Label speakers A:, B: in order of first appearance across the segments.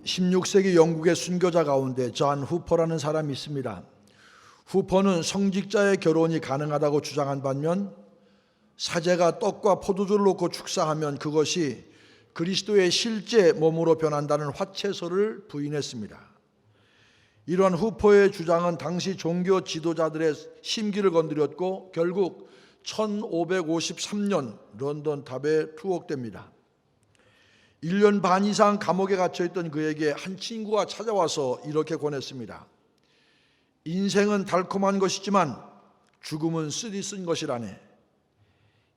A: 16세기 영국의 순교자 가운데 존 후퍼라는 사람이 있습니다. 후퍼는 성직자의 결혼이 가능하다고 주장한 반면 사제가 떡과 포도주를 놓고 축사하면 그것이 그리스도의 실제 몸으로 변한다는 화채설을 부인했습니다. 이러한 후퍼의 주장은 당시 종교 지도자들의 심기를 건드렸고 결국 1553년 런던 탑에 투옥됩니다. 1년 반 이상 감옥에 갇혀있던 그에게 한 친구가 찾아와서 이렇게 권했습니다. 인생은 달콤한 것이지만 죽음은 쓰디쓴 것이라네.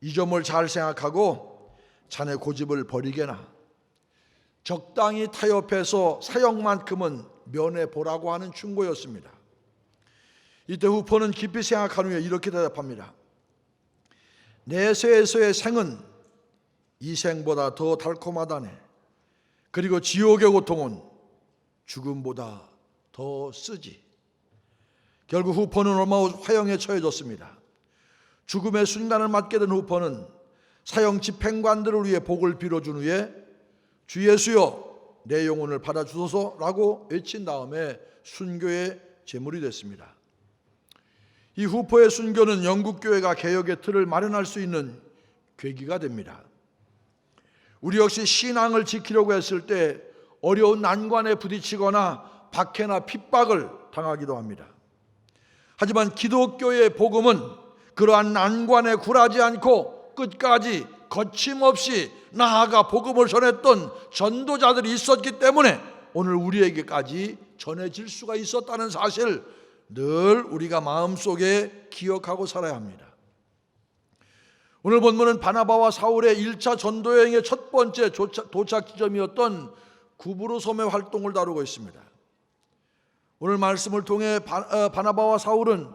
A: 이 점을 잘 생각하고 자네 고집을 버리게나 적당히 타협해서 사형만큼은 면해보라고 하는 충고였습니다. 이때 후퍼는 깊이 생각한 후에 이렇게 대답합니다. 내세에서의 생은 이 생보다 더 달콤하다네. 그리고 지옥의 고통은 죽음보다 더 쓰지. 결국 후퍼는 얼마 후 화형에 처해졌습니다. 죽음의 순간을 맞게 된 후퍼는 사형 집행관들을 위해 복을 빌어준 후에 주 예수여 내 영혼을 받아주소서라고 외친 다음에 순교의 제물이 됐습니다. 이 후퍼의 순교는 영국 교회가 개혁의 틀을 마련할 수 있는 계기가 됩니다. 우리 역시 신앙을 지키려고 했을 때 어려운 난관에 부딪히거나 박해나 핍박을 당하기도 합니다. 하지만 기독교의 복음은 그러한 난관에 굴하지 않고 끝까지 거침없이 나아가 복음을 전했던 전도자들이 있었기 때문에 오늘 우리에게까지 전해질 수가 있었다는 사실 늘 우리가 마음속에 기억하고 살아야 합니다. 오늘 본문은 바나바와 사울의 1차 전도여행의 첫 번째 도착 지점이었던 구브로 섬의 활동을 다루고 있습니다. 오늘 말씀을 통해 바나바와 사울은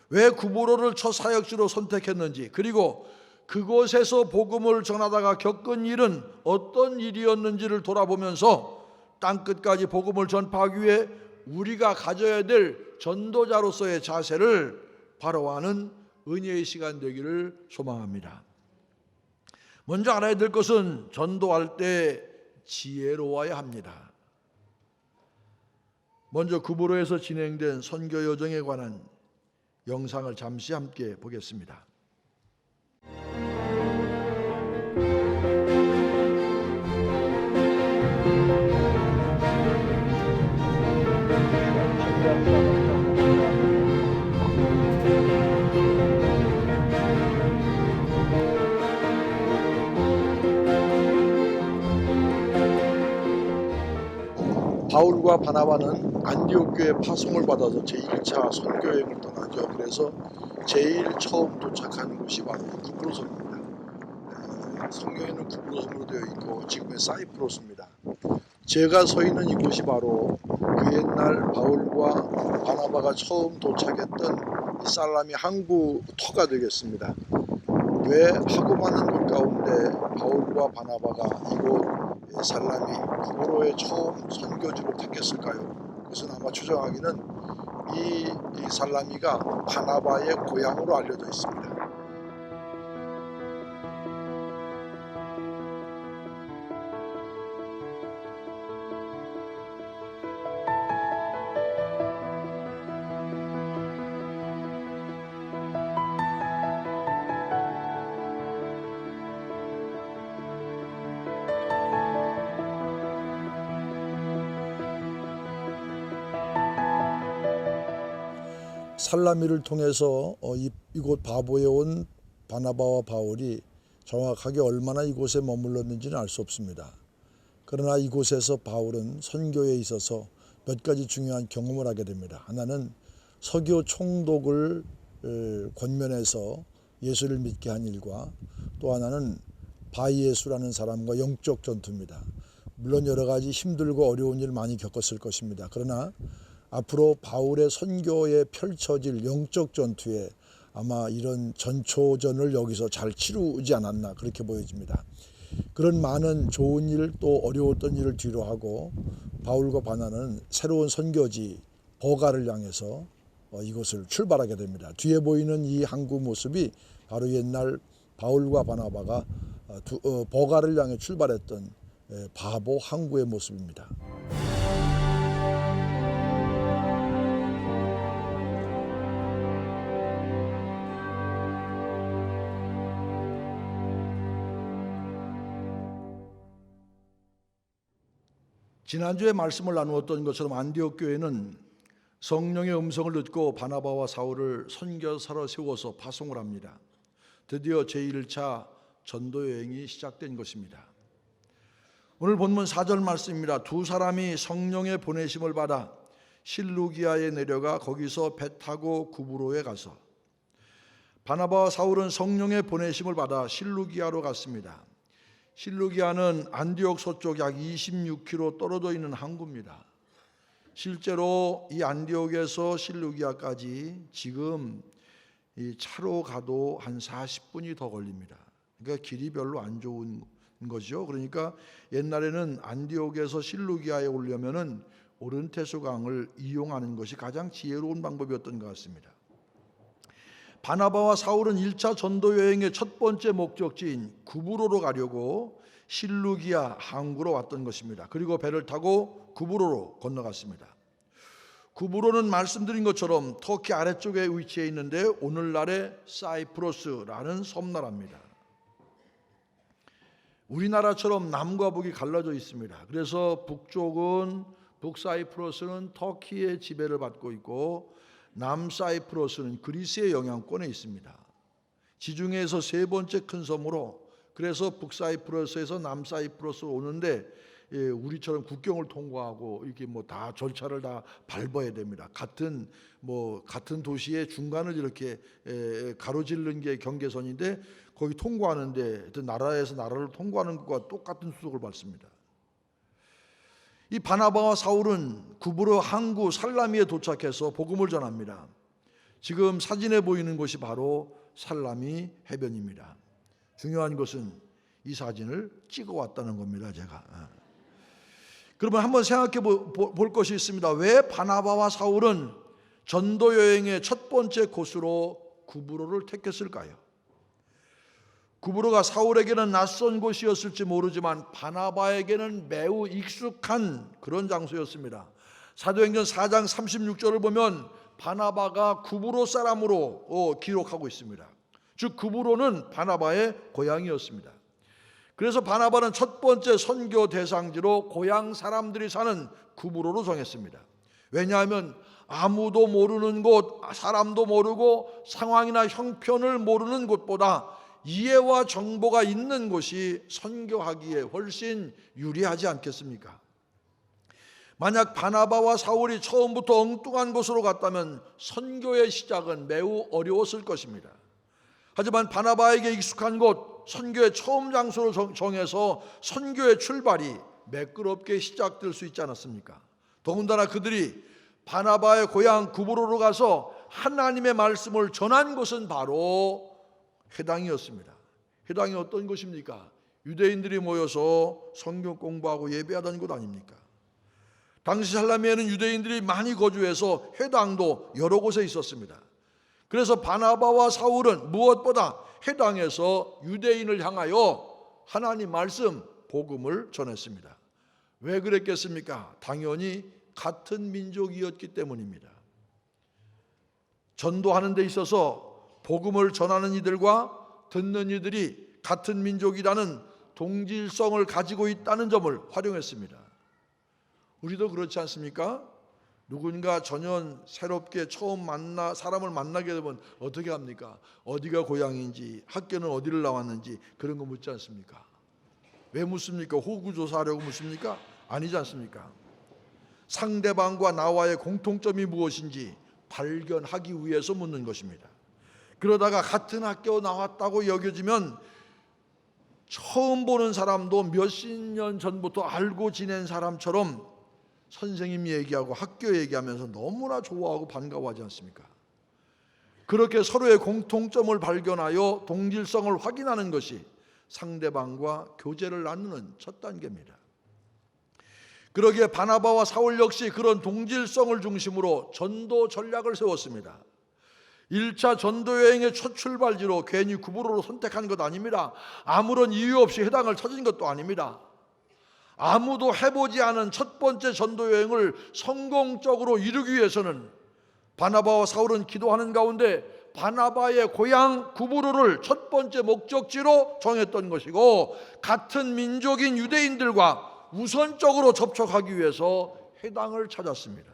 A: 왜 구브로를 첫 사역지로 선택했는지, 그리고 그곳에서 복음을 전하다가 겪은 일은 어떤 일이었는지를 돌아보면서 땅끝까지 복음을 전파하기 위해 우리가 가져야 될 전도자로서의 자세를 바로하는 은혜의 시간 되기를 소망합니다. 먼저 알아야 될 것은 전도할 때 지혜로워야 합니다. 먼저 구브로에서 진행된 선교 여정에 관한 영상을 잠시 함께 보겠습니다. 바울과 바나바는 안디옥 교회 파송을 받아서 제1차 선교여행을 떠나죠. 그래서 제일 처음 도착한 곳이 바로 구브로섬입니다. 성경에는 구브로섬으로 되어 있고 지금의 사이프러스입니다. 제가 서 있는 이곳이 바로 그 옛날 바울과 바나바가 처음 도착했던 살라미 항구터가 되겠습니다. 왜 하고 많은 것 가운데 바울과 바나바가 이곳 살라미 구브로의 처음 선교지로 택했을까요? 그것은 아마 추정하기는 이 살라미가 바나바의 고향으로 알려져 있습니다. 살라미를 통해서 이곳 바보에 온 바나바와 바울이 정확하게 얼마나 이곳에 머물렀는지는 알 수 없습니다. 그러나 이곳에서 바울은 선교에 있어서 몇 가지 중요한 경험을 하게 됩니다. 하나는 서교 총독을 권면해서 예수를 믿게 한 일과 또 하나는 바이예수라는 사람과 영적 전투입니다. 물론 여러 가지 힘들고 어려운 일 많이 겪었을 것입니다. 그러나 앞으로 바울의 선교에 펼쳐질 영적 전투에 아마 이런 전초전을 여기서 잘 치르지 않았나 그렇게 보여집니다. 그런 많은 좋은 일 또 어려웠던 일을 뒤로 하고 바울과 바나바는 새로운 선교지 버가를 향해서 이곳을 출발하게 됩니다. 뒤에 보이는 이 항구 모습이 바로 옛날 바울과 바나바가 버가를 향해 출발했던 바보 항구의 모습입니다. 지난주에 말씀을 나누었던 것처럼 안디옥 교회는 성령의 음성을 듣고 바나바와 사울을 선교사로 세워서 파송을 합니다. 드디어 제1차 전도 여행이 시작된 것입니다. 오늘 본문 4절 말씀입니다. 두 사람이 성령의 보내심을 받아 실루기아에 내려가 거기서 배 타고 구브로에 가서, 바나바와 사울은 성령의 보내심을 받아 실루기아로 갔습니다. 실루기아는 안디옥 서쪽 약 26km 떨어져 있는 항구입니다. 실제로 이 안디옥에서 실루기아까지 지금 이 차로 가도 한 40분이 더 걸립니다. 그러니까 길이 별로 안 좋은 거죠. 그러니까 옛날에는 안디옥에서 실루기아에 오려면은 오른테수강을 이용하는 것이 가장 지혜로운 방법이었던 것 같습니다. 바나바와 사울은 1차 전도 여행의 첫 번째 목적지인 구브로로 가려고 실루기아 항구로 왔던 것입니다. 그리고 배를 타고 구브로로 건너갔습니다. 구브로는 말씀드린 것처럼 터키 아래쪽에 위치해 있는데 오늘날의 사이프러스라는 섬나라입니다. 우리나라처럼 남과 북이 갈라져 있습니다. 그래서 북쪽은 북사이프러스는 터키의 지배를 받고 있고 남사이프러스는 그리스의 영향권에 있습니다. 지중해에서 세 번째 큰 섬으로, 그래서 북사이프러스에서 남사이프러스로 오는데 우리처럼 국경을 통과하고 이렇게 뭐 다 절차를 다 밟아야 됩니다. 같은 도시의 중간을 이렇게 가로지르는 게 경계선인데 거기 통과하는데 나라에서 나라를 통과하는 것과 똑같은 수속을 받습니다. 이 바나바와 사울은 구브로 항구 살라미에 도착해서 복음을 전합니다. 지금 사진에 보이는 곳이 바로 살라미 해변입니다. 중요한 것은 이 사진을 찍어 왔다는 겁니다. 제가. 그러면 한번 생각해 볼 것이 있습니다. 왜 바나바와 사울은 전도 여행의 첫 번째 곳으로 구브로를 택했을까요? 구브로가 사울에게는 낯선 곳이었을지 모르지만 바나바에게는 매우 익숙한 그런 장소였습니다. 사도행전 4장 36절을 보면 바나바가 구브로 사람으로 기록하고 있습니다. 즉 구브로는 바나바의 고향이었습니다. 그래서 바나바는 첫 번째 선교 대상지로 고향 사람들이 사는 구브로로 정했습니다. 왜냐하면 아무도 모르는 곳, 사람도 모르고 상황이나 형편을 모르는 곳보다 이해와 정보가 있는 곳이 선교하기에 훨씬 유리하지 않겠습니까? 만약 바나바와 사울이 처음부터 엉뚱한 곳으로 갔다면 선교의 시작은 매우 어려웠을 것입니다. 하지만 바나바에게 익숙한 곳, 선교의 처음 장소로 정해서 선교의 출발이 매끄럽게 시작될 수 있지 않았습니까? 더군다나 그들이 바나바의 고향 구브로로 가서 하나님의 말씀을 전한 곳은 바로 회당이었습니다. 회당이 어떤 곳입니까? 유대인들이 모여서 성경 공부하고 예배하던 곳 아닙니까? 당시 살라미에는 유대인들이 많이 거주해서 회당도 여러 곳에 있었습니다. 그래서 바나바와 사울은 무엇보다 회당에서 유대인을 향하여 하나님 말씀, 복음을 전했습니다. 왜 그랬겠습니까? 당연히 같은 민족이었기 때문입니다. 전도하는 데 있어서 복음을 전하는 이들과 듣는 이들이 같은 민족이라는 동질성을 가지고 있다는 점을 활용했습니다. 우리도 그렇지 않습니까? 누군가 전혀 새롭게 처음 사람을 만나게 되면 어떻게 합니까? 어디가 고향인지, 학교는 어디를 나왔는지 그런 거 묻지 않습니까? 왜 묻습니까? 호구조사하려고 묻습니까? 아니지 않습니까? 상대방과 나와의 공통점이 무엇인지 발견하기 위해서 묻는 것입니다. 그러다가 같은 학교 나왔다고 여겨지면 처음 보는 사람도 몇십 년 전부터 알고 지낸 사람처럼 선생님 얘기하고 학교 얘기하면서 너무나 좋아하고 반가워하지 않습니까? 그렇게 서로의 공통점을 발견하여 동질성을 확인하는 것이 상대방과 교제를 나누는 첫 단계입니다. 그러기에 바나바와 사울 역시 그런 동질성을 중심으로 전도 전략을 세웠습니다. 1차 전도 여행의 첫 출발지로 괜히 구브로로 선택한 것 아닙니다. 아무런 이유 없이 회당을 찾은 것도 아닙니다. 아무도 해보지 않은 첫 번째 전도 여행을 성공적으로 이루기 위해서는 바나바와 사울은 기도하는 가운데 바나바의 고향 구브로를 첫 번째 목적지로 정했던 것이고, 같은 민족인 유대인들과 우선적으로 접촉하기 위해서 해당을 찾았습니다.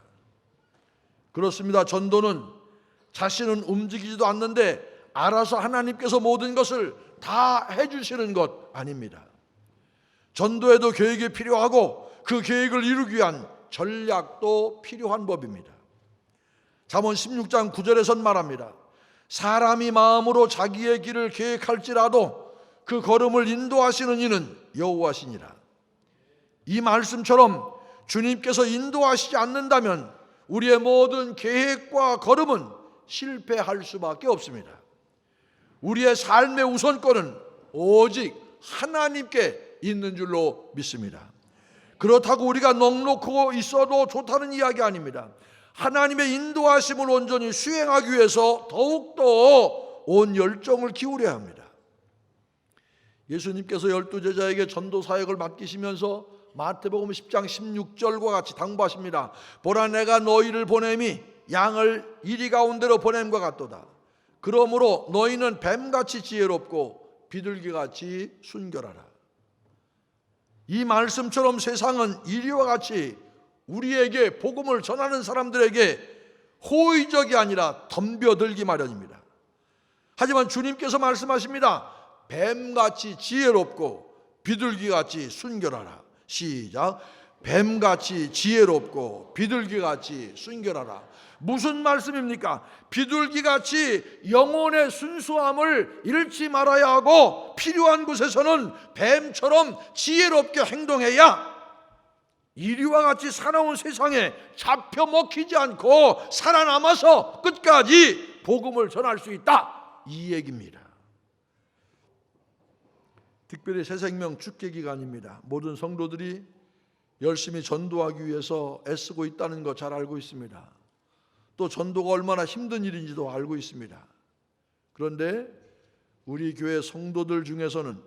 A: 그렇습니다. 전도는 자신은 움직이지도 않는데 알아서 하나님께서 모든 것을 다 해주시는 것 아닙니다. 전도에도 계획이 필요하고 그 계획을 이루기 위한 전략도 필요한 법입니다. 잠언 16장 9절에선 말합니다. 사람이 마음으로 자기의 길을 계획할지라도 그 걸음을 인도하시는 이는 여호와시니라. 이 말씀처럼 주님께서 인도하시지 않는다면 우리의 모든 계획과 걸음은 실패할 수밖에 없습니다. 우리의 삶의 우선권은 오직 하나님께 있는 줄로 믿습니다. 그렇다고 우리가 넉넉하고 있어도 좋다는 이야기 아닙니다. 하나님의 인도하심을 온전히 수행하기 위해서 더욱더 온 열정을 기울여야 합니다. 예수님께서 12제자에게 전도 사역을 맡기시면서 마태복음 10장 16절과 같이 당부하십니다. 보라, 내가 너희를 보냄이 양을 이리 가운데로 보냄과 같도다. 그러므로 너희는 뱀같이 지혜롭고 비둘기같이 순결하라. 이 말씀처럼 세상은 이리와 같이 우리에게 복음을 전하는 사람들에게 호의적이 아니라 덤벼들기 마련입니다. 하지만 주님께서 말씀하십니다. 뱀같이 지혜롭고 비둘기같이 순결하라. 시작. 뱀같이 지혜롭고 비둘기같이 순결하라. 무슨 말씀입니까? 비둘기같이 영혼의 순수함을 잃지 말아야 하고 필요한 곳에서는 뱀처럼 지혜롭게 행동해야 이리와 같이 살아온 세상에 잡혀 먹히지 않고 살아남아서 끝까지 복음을 전할 수 있다, 이 얘기입니다. 특별히 새생명 축제 기간입니다. 모든 성도들이 열심히 전도하기 위해서 애쓰고 있다는 거 잘 알고 있습니다. 또 전도가 얼마나 힘든 일인지도 알고 있습니다. 그런데 우리 교회 성도들 중에서는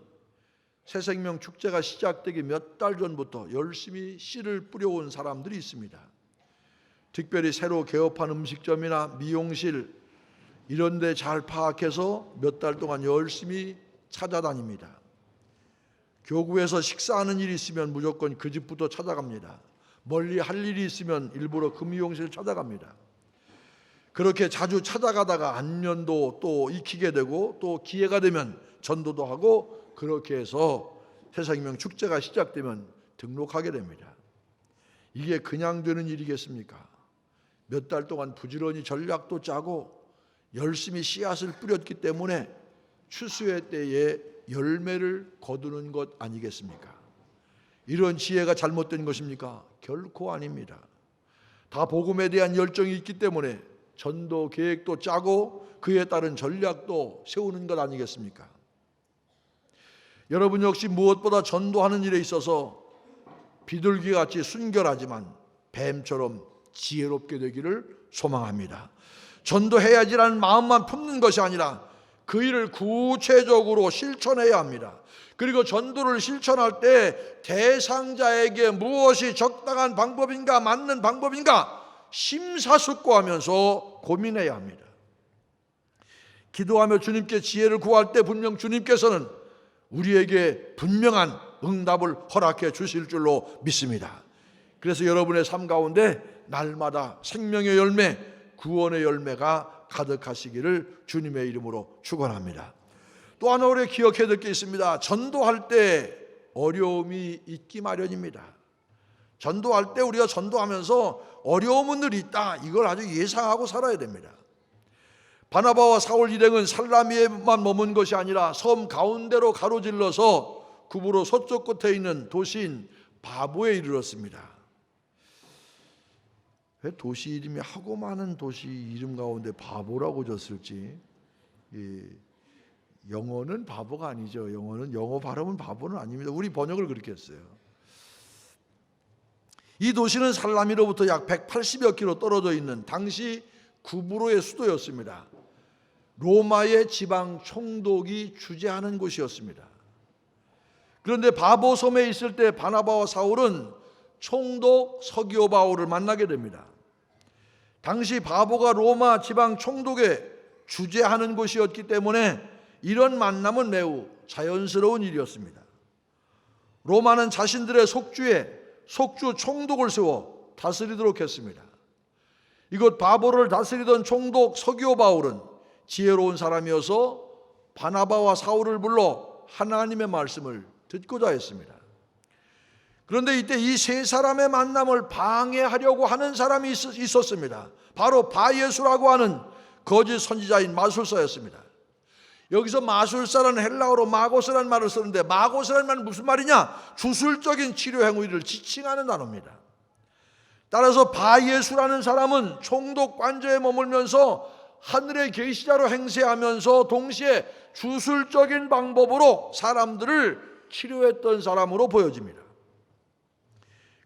A: 새생명 축제가 시작되기 몇 달 전부터 열심히 씨를 뿌려온 사람들이 있습니다. 특별히 새로 개업한 음식점이나 미용실 이런 데 잘 파악해서 몇 달 동안 열심히 찾아다닙니다. 교구에서 식사하는 일이 있으면 무조건 그 집부터 찾아갑니다. 멀리 할 일이 있으면 일부러 그 미용실 찾아갑니다. 그렇게 자주 찾아가다가 안면도 또 익히게 되고 또 기회가 되면 전도도 하고 그렇게 해서 새생명 축제가 시작되면 등록하게 됩니다. 이게 그냥 되는 일이겠습니까? 몇 달 동안 부지런히 전략도 짜고 열심히 씨앗을 뿌렸기 때문에 추수의 때에 열매를 거두는 것 아니겠습니까? 이런 지혜가 잘못된 것입니까? 결코 아닙니다. 다 복음에 대한 열정이 있기 때문에 전도 계획도 짜고 그에 따른 전략도 세우는 것 아니겠습니까? 여러분 역시 무엇보다 전도하는 일에 있어서 비둘기같이 순결하지만 뱀처럼 지혜롭게 되기를 소망합니다. 전도해야지라는 마음만 품는 것이 아니라 그 일을 구체적으로 실천해야 합니다. 그리고 전도를 실천할 때 대상자에게 무엇이 적당한 방법인가 맞는 방법인가 심사숙고하면서 고민해야 합니다. 기도하며 주님께 지혜를 구할 때 분명 주님께서는 우리에게 분명한 응답을 허락해 주실 줄로 믿습니다. 그래서 여러분의 삶 가운데 날마다 생명의 열매, 구원의 열매가 가득하시기를 주님의 이름으로 축원합니다. 또 하나 우리 기억해야 될 게 있습니다. 전도할 때 어려움이 있기 마련입니다. 전도할 때 우리가 전도하면서 어려움은 늘 있다, 이걸 아주 예상하고 살아야 됩니다. 바나바와 사울 일행은 살라미에만 머문 것이 아니라 섬 가운데로 가로질러서 구브로 서쪽 끝에 있는 도시인 바보에 이르렀습니다. 왜 도시 이름이 하고 많은 도시 이름 가운데 바보라고 졌을지. 영어는 바보가 아니죠. 영어 발음은 바보는 아닙니다. 우리 번역을 그렇게 했어요. 이 도시는 살라미로부터 약 180여 킬로 떨어져 있는 당시 구브로의 수도였습니다. 로마의 지방 총독이 주재하는 곳이었습니다. 그런데 바보 섬에 있을 때 바나바와 사울은 총독 서기오 바울을 만나게 됩니다. 당시 바보가 로마 지방 총독에 주재하는 곳이었기 때문에 이런 만남은 매우 자연스러운 일이었습니다. 로마는 자신들의 속주 총독을 세워 다스리도록 했습니다. 이곳 바보를 다스리던 총독 서기오 바울은 지혜로운 사람이어서 바나바와 사울을 불러 하나님의 말씀을 듣고자 했습니다. 그런데 이때 이 세 사람의 만남을 방해하려고 하는 사람이 있었습니다. 바로 바예수라고 하는 거짓 선지자인 마술사였습니다. 여기서 마술사라는 헬라어로 마고스라는 말을 쓰는데, 마고스라는 말은 무슨 말이냐? 주술적인 치료 행위를 지칭하는 단어입니다. 따라서 바예수라는 사람은 총독 관저에 머물면서 하늘의 계시자로 행세하면서 동시에 주술적인 방법으로 사람들을 치료했던 사람으로 보여집니다.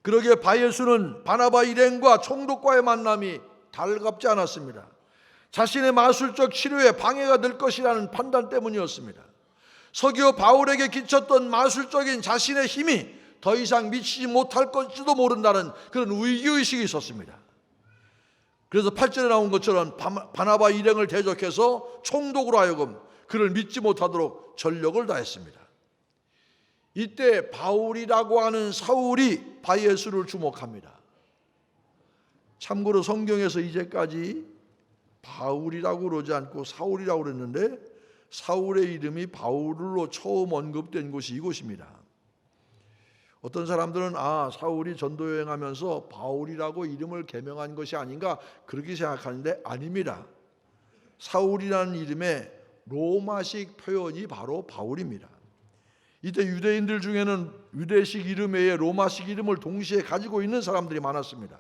A: 그러기에 바예수는 바나바 일행과 총독과의 만남이 달갑지 않았습니다. 자신의 마술적 치료에 방해가 될 것이라는 판단 때문이었습니다. 서기오 바울에게 끼쳤던 마술적인 자신의 힘이 더 이상 미치지 못할 것지도 모른다는 그런 위기의식이 있었습니다. 그래서 8절에 나온 것처럼 바나바 일행을 대적해서 총독으로 하여금 그를 믿지 못하도록 전력을 다했습니다. 이때 바울이라고 하는 사울이 바예수를 주목합니다. 참고로 성경에서 이제까지 바울이라고 그러지 않고 사울이라고 그랬는데, 사울의 이름이 바울로 처음 언급된 곳이 이곳입니다. 어떤 사람들은 사울이 전도 여행하면서 바울이라고 이름을 개명한 것이 아닌가 그렇게 생각하는데 아닙니다. 사울이라는 이름의 로마식 표현이 바로 바울입니다. 이때 유대인들 중에는 유대식 이름 외에 로마식 이름을 동시에 가지고 있는 사람들이 많았습니다.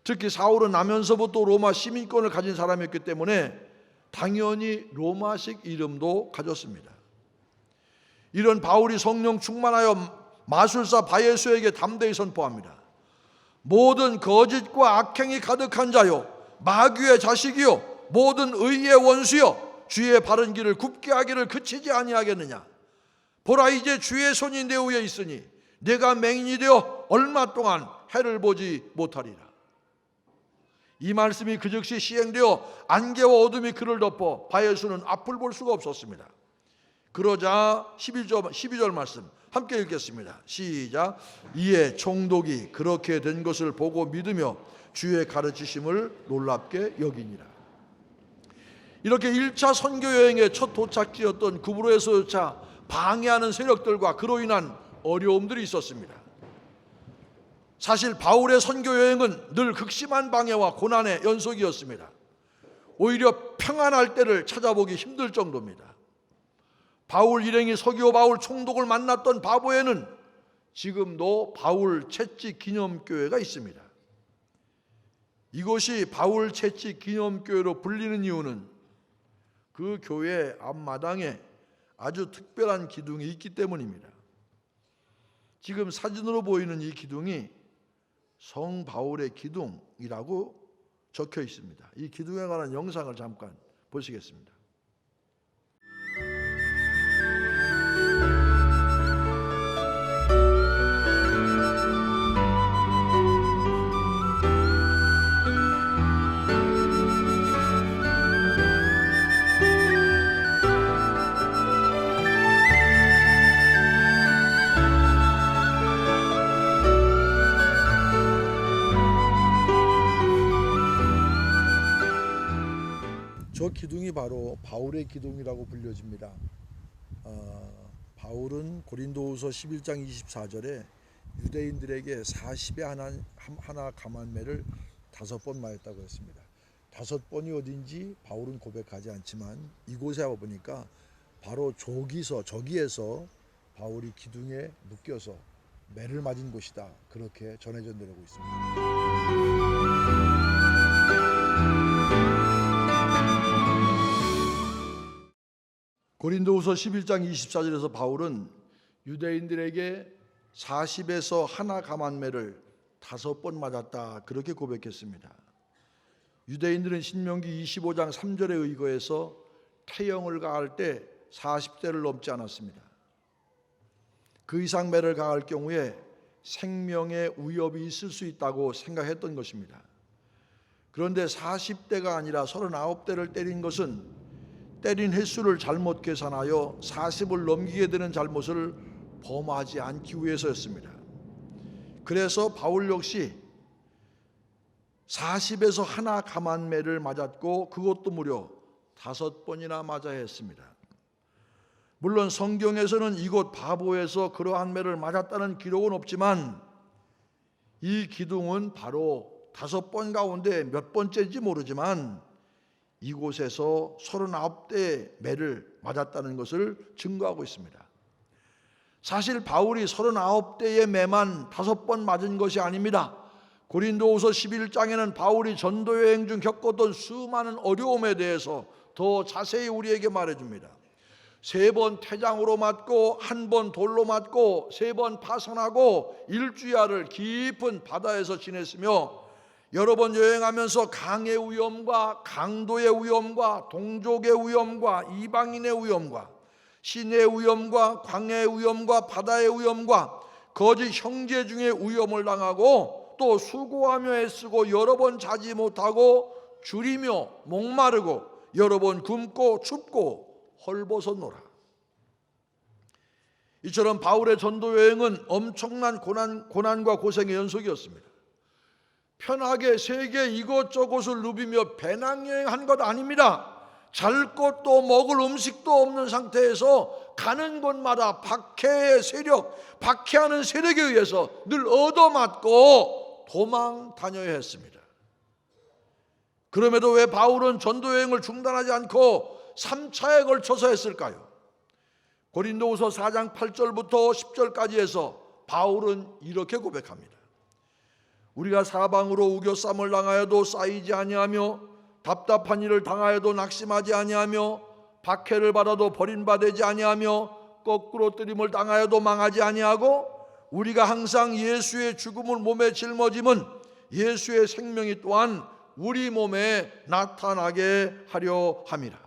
A: 특히 사울은 나면서부터 로마 시민권을 가진 사람이었기 때문에 당연히 로마식 이름도 가졌습니다. 이런 바울이 성령 충만하여 마술사 바예수에게 담대히 선포합니다. 모든 거짓과 악행이 가득한 자요, 마귀의 자식이요, 모든 의의 원수요, 주의 바른 길을 굽게 하기를 그치지 아니하겠느냐. 보라, 이제 주의 손이 내 위에 있으니 내가 맹인이 되어 얼마 동안 해를 보지 못하리라. 이 말씀이 그 즉시 시행되어 안개와 어둠이 그를 덮어 바예수는 앞을 볼 수가 없었습니다. 그러자 12절 말씀 함께 읽겠습니다. 시작. 이에 총독이 그렇게 된 것을 보고 믿으며 주의 가르치심을 놀랍게 여기니라. 이렇게 1차 선교 여행의 첫 도착지였던 구브로에서조차 방해하는 세력들과 그로 인한 어려움들이 있었습니다. 사실 바울의 선교 여행은 늘 극심한 방해와 고난의 연속이었습니다. 오히려 평안할 때를 찾아보기 힘들 정도입니다. 바울 일행이 서기오 바울 총독을 만났던 바보에는 지금도 바울 채찍 기념교회가 있습니다. 이곳이 바울 채찍 기념교회로 불리는 이유는 그 교회 앞마당에 아주 특별한 기둥이 있기 때문입니다. 지금 사진으로 보이는 이 기둥이 성 바울의 기둥이라고 적혀 있습니다. 이 기둥에 관한 영상을 잠깐 보시겠습니다. 저 기둥이 바로 바울의 기둥이라고 불려집니다. 바울은 고린도후서 11장 24절에 유대인들에게 40에 하나 감한매를 5번 맞았다고 했습니다. 5번이 어딘지 바울은 고백하지 않지만 이곳에 와보니까 바로 저기에서 바울이 기둥에 묶여서 매를 맞은 곳이다, 그렇게 전해져 내려오고 있습니다. 고린도후서 11장 24절에서 바울은 유대인들에게 40에서 하나 감한매를 5번 맞았다, 그렇게 고백했습니다. 유대인들은 신명기 25장 3절에 의거해서 태형을 가할 때 40대를 넘지 않았습니다. 그 이상 매를 가할 경우에 생명의 위협이 있을 수 있다고 생각했던 것입니다. 그런데 40대가 아니라 39대를 때린 것은 때린 횟수를 잘못 계산하여 40을 넘기게 되는 잘못을 범하지 않기 위해서였습니다. 그래서 바울 역시 40에서 하나 감한 매를 맞았고 그것도 무려 5번이나 맞아야 했습니다. 물론 성경에서는 이곳 바보에서 그러한 매를 맞았다는 기록은 없지만 이 기둥은 바로 5번 가운데 몇 번째인지 모르지만 이곳에서 39대의 매를 맞았다는 것을 증거하고 있습니다. 사실 바울이 39대의 매만 5번 맞은 것이 아닙니다. 고린도후서 11장에는 바울이 전도여행 중 겪었던 수많은 어려움에 대해서 더 자세히 우리에게 말해줍니다. 3번 태장으로 맞고 1번 돌로 맞고 3번 파선하고 일주야를 깊은 바다에서 지냈으며 여러 번 여행하면서 강의 위험과 강도의 위험과 동족의 위험과 이방인의 위험과 시내의 위험과 광야의 위험과 바다의 위험과 거짓 형제 중에 위험을 당하고 또 수고하며 애쓰고 여러 번 자지 못하고 줄이며 목마르고 여러 번 굶고 춥고 헐벗었노라. 이처럼 바울의 전도 여행은 엄청난 고난과 고생의 연속이었습니다. 편하게 세계 이곳저곳을 누비며 배낭여행한 것 아닙니다. 잘 것도 먹을 음식도 없는 상태에서 가는 곳마다 박해의 세력, 박해하는 세력에 의해서 늘 얻어맞고 도망 다녀야 했습니다. 그럼에도 왜 바울은 전도여행을 중단하지 않고 3차에 걸쳐서 했을까요? 고린도후서 4장 8절부터 10절까지 해서 바울은 이렇게 고백합니다. 우리가 사방으로 우겨쌈을 당하여도 쌓이지 아니하며 답답한 일을 당하여도 낙심하지 아니하며 박해를 받아도 버림받지 아니하며 거꾸로 뜨림을 당하여도 망하지 아니하고 우리가 항상 예수의 죽음을 몸에 짊어짐은 예수의 생명이 또한 우리 몸에 나타나게 하려 함이라.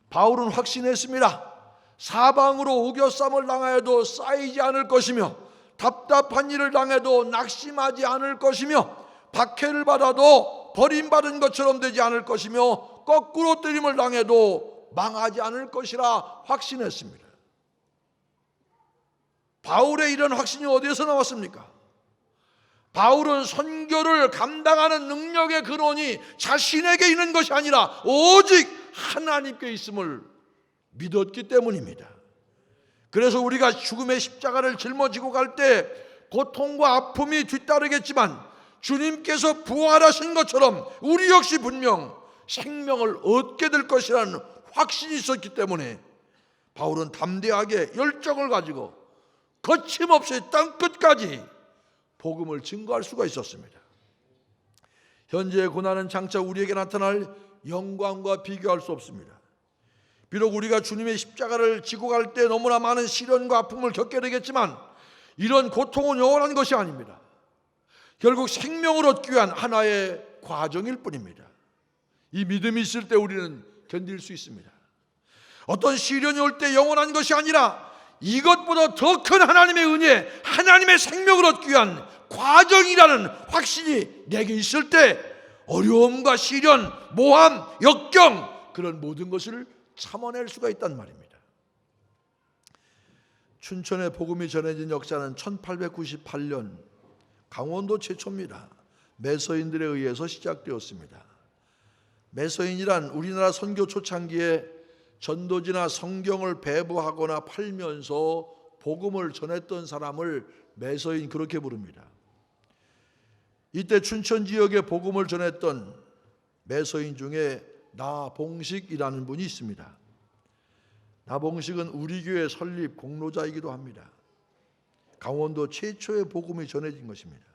A: 바울은 확신했습니다. 사방으로 우겨쌈을 당하여도 쌓이지 않을 것이며 답답한 일을 당해도 낙심하지 않을 것이며 박해를 받아도 버림받은 것처럼 되지 않을 것이며 거꾸로 뜨림을 당해도 망하지 않을 것이라 확신했습니다. 바울의 이런 확신이 어디에서 나왔습니까? 바울은 선교를 감당하는 능력의 근원이 자신에게 있는 것이 아니라 오직 하나님께 있음을 믿었기 때문입니다. 그래서 우리가 죽음의 십자가를 짊어지고 갈 때 고통과 아픔이 뒤따르겠지만 주님께서 부활하신 것처럼 우리 역시 분명 생명을 얻게 될 것이라는 확신이 있었기 때문에 바울은 담대하게 열정을 가지고 거침없이 땅끝까지 복음을 증거할 수가 있었습니다. 현재의 고난은 장차 우리에게 나타날 영광과 비교할 수 없습니다. 비록 우리가 주님의 십자가를 지고 갈 때 너무나 많은 시련과 아픔을 겪게 되겠지만 이런 고통은 영원한 것이 아닙니다. 결국 생명을 얻기 위한 하나의 과정일 뿐입니다. 이 믿음이 있을 때 우리는 견딜 수 있습니다. 어떤 시련이 올 때 영원한 것이 아니라 이것보다 더 큰 하나님의 은혜, 하나님의 생명을 얻기 위한 과정이라는 확신이 내게 있을 때 어려움과 시련, 모함, 역경 그런 모든 것을 참아낼 수가 있단 말입니다. 춘천에 복음이 전해진 역사는 1898년 강원도 최초입니다. 매서인들에 의해서 시작되었습니다. 매서인이란 우리나라 선교 초창기에 전도지나 성경을 배부하거나 팔면서 복음을 전했던 사람을 매서인 그렇게 부릅니다. 이때 춘천 지역에 복음을 전했던 매서인 중에 나봉식이라는 분이 있습니다. 나봉식은 우리 교회 설립 공로자이기도 합니다. 강원도 최초의 복음이 전해진 것입니다.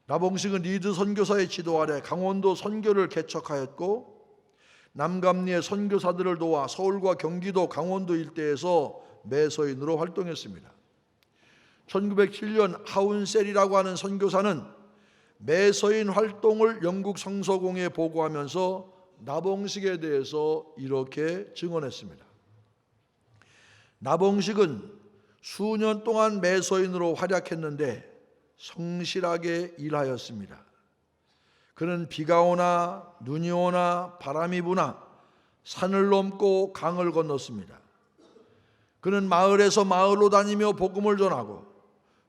A: 나봉식은 리드 선교사의 지도 아래 강원도 선교를 개척하였고 남감리의 선교사들을 도와 서울과 경기도 강원도 일대에서 매서인으로 활동했습니다. 1907년 하운셀이라고 하는 선교사는 매서인 활동을 영국 성서공회에 보고하면서 나봉식에 대해서 이렇게 증언했습니다. 나봉식은 수년 동안 매서인으로 활약했는데 성실하게 일하였습니다. 그는 비가 오나 눈이 오나 바람이 부나 산을 넘고 강을 건넜습니다. 그는 마을에서 마을로 다니며 복음을 전하고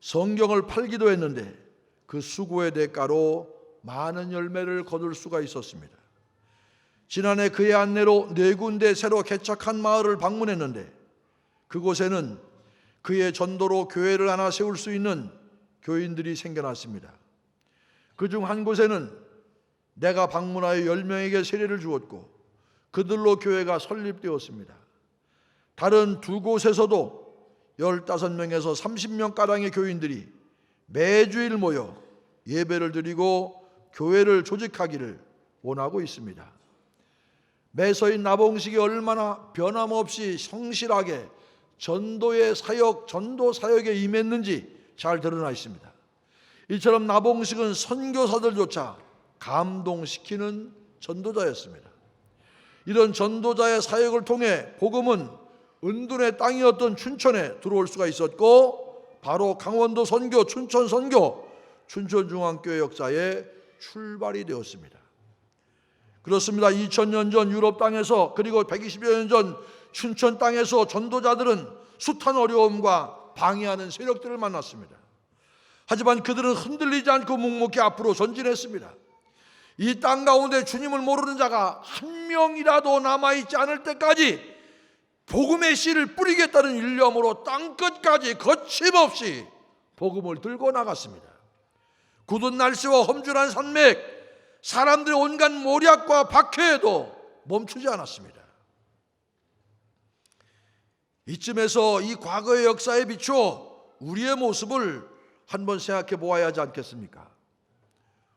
A: 성경을 팔기도 했는데 그 수고의 대가로 많은 열매를 거둘 수가 있었습니다. 지난해 그의 안내로 4군데 새로 개척한 마을을 방문했는데 그곳에는 그의 전도로 교회를 하나 세울 수 있는 교인들이 생겨났습니다. 그중 한 곳에는 내가 방문하여 10명에게 세례를 주었고 그들로 교회가 설립되었습니다. 다른 2곳에서도 15명에서 30명가량의 교인들이 매주일 모여 예배를 드리고 교회를 조직하기를 원하고 있습니다. 매서인 나봉식이 얼마나 변함없이 성실하게 전도 사역에 임했는지 잘 드러나 있습니다. 이처럼 나봉식은 선교사들조차 감동시키는 전도자였습니다. 이런 전도자의 사역을 통해 복음은 은둔의 땅이었던 춘천에 들어올 수가 있었고 바로 강원도 선교, 춘천 선교, 춘천중앙교회 역사의 출발이 되었습니다. 그렇습니다. 2000년 전 유럽 땅에서 그리고 120여 년 전 춘천 땅에서 전도자들은 숱한 어려움과 방해하는 세력들을 만났습니다. 하지만 그들은 흔들리지 않고 묵묵히 앞으로 전진했습니다. 이 땅 가운데 주님을 모르는 자가 한 명이라도 남아있지 않을 때까지 복음의 씨를 뿌리겠다는 일념으로 땅끝까지 거침없이 복음을 들고 나갔습니다. 굳은 날씨와 험준한 산맥, 사람들의 온갖 모략과 박해에도 멈추지 않았습니다. 이쯤에서 이 과거의 역사에 비추어 우리의 모습을 한번 생각해 보아야 하지 않겠습니까?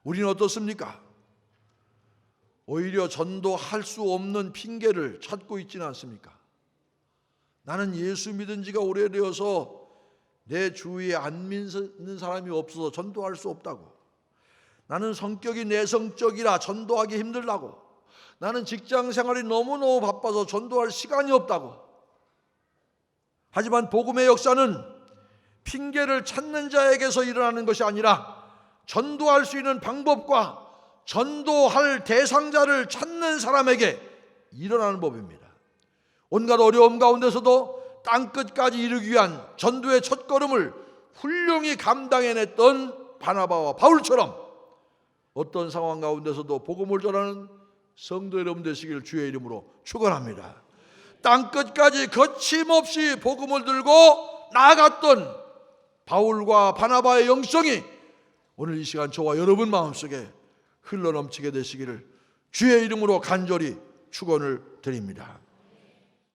A: 우리는 어떻습니까? 오히려 전도할 수 없는 핑계를 찾고 있지는 않습니까? 나는 예수 믿은 지가 오래되어서 내 주위에 안 믿는 사람이 없어서 전도할 수 없다고. 나는 성격이 내성적이라 전도하기 힘들다고. 나는 직장 생활이 너무너무 바빠서 전도할 시간이 없다고. 하지만 복음의 역사는 핑계를 찾는 자에게서 일어나는 것이 아니라 전도할 수 있는 방법과 전도할 대상자를 찾는 사람에게 일어나는 법입니다. 온갖 어려움 가운데서도 땅끝까지 이르기 위한 전도의 첫걸음을 훌륭히 감당해냈던 바나바와 바울처럼 어떤 상황 가운데서도 복음을 전하는 성도 여러분 되시기를 주의 이름으로 축원합니다. 땅끝까지 거침없이 복음을 들고 나아갔던 바울과 바나바의 영성이 오늘 이 시간 저와 여러분 마음속에 흘러넘치게 되시기를 주의 이름으로 간절히 축원을 드립니다.